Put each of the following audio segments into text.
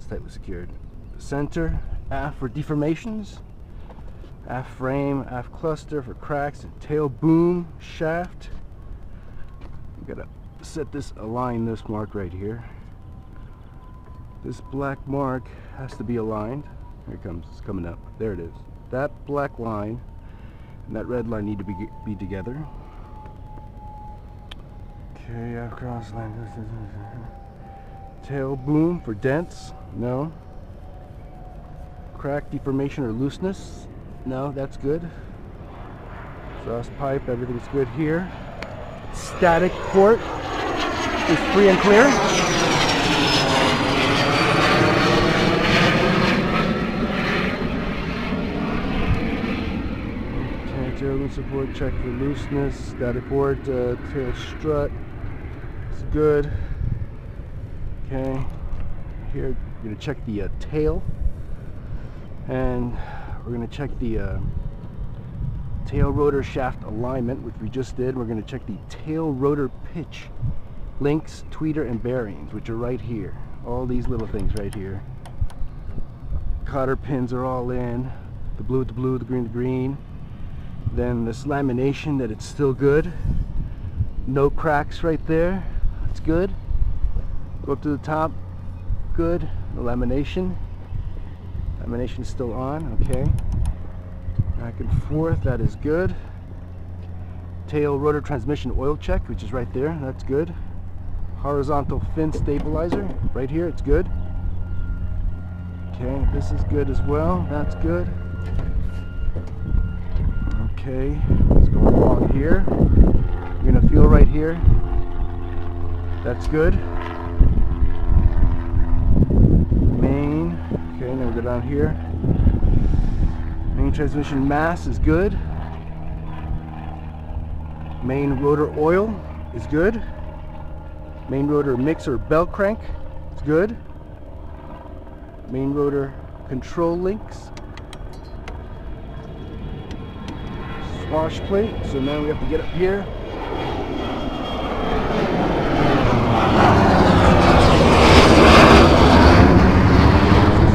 It's tightly secured. Center, aft for deformations. Aft frame, aft cluster for cracks, and tail boom shaft. You gotta set this, align this mark right here. This black mark has to be aligned. Here it comes, it's coming up. There it is. That black line and that red line need to be together. Okay, aft cross line. Tail boom for dents. No. Crack, deformation, or looseness. No, that's good. Exhaust pipe, everything's good here. Static port is free and clear. Okay, tail support, check for looseness. Static port, tail strut. It's good. Okay, here we're going to check the tail. And we're going to check the tail rotor shaft alignment, which we just did. We're going to check the tail rotor pitch, links, tweeter, and bearings, which are right here. All these little things right here. Cotter pins are all in. The blue with the blue, the green with the green. Then this lamination, that it's still good. No cracks right there. That's good. Go up to the top. Good. The lamination. Lamination is still on, okay. Back and forth, that is good. Tail rotor transmission oil check, which is right there, that's good. Horizontal fin stabilizer, right here, it's good. Okay, this is good as well, that's good. Okay, let's go along here. You're gonna feel right here. That's good. Main. Okay, now we go down here. Main transmission mass is good. Main rotor oil is good. Main rotor mixer belt crank is good. Main rotor control links. Swash plate. So now we have to get up here.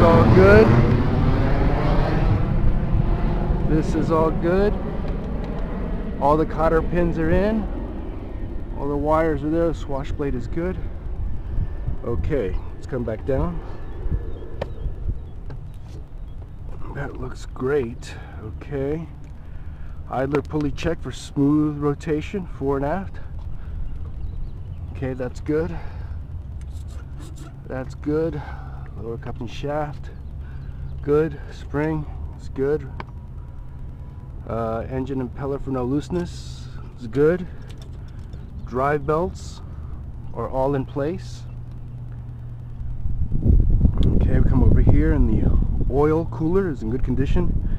All good. This is all good. All the cotter pins are in. All the wires are there. The swash plate is good. Okay, let's come back down. That looks great. Okay. Idler pulley check for smooth rotation, fore and aft. Okay, that's good. That's good. Lower cupping shaft, good. Spring, it's good. Engine impeller for no looseness, is good. Drive belts are all in place. Okay, we come over here and the oil cooler is in good condition.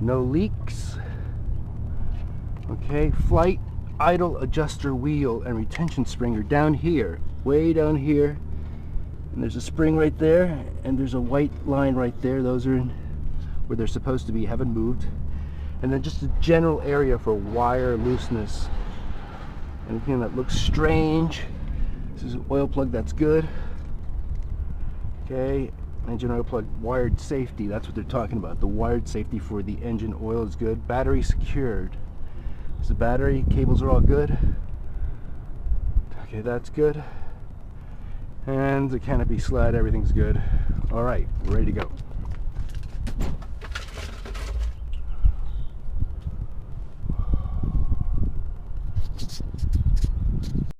No leaks. Okay, flight idle adjuster wheel and retention spring are down here, way down here. And there's a spring right there, and there's a white line right there. Those are in where they're supposed to be, haven't moved. And then just a general area for wire looseness. Anything that looks strange. This is an oil plug, that's good. Okay, engine oil plug, wired safety, that's what they're talking about. The wired safety for the engine oil is good. Battery secured. So the battery cables are all good. Okay, that's good. And the canopy slide, everything's good. All right, we're ready to go.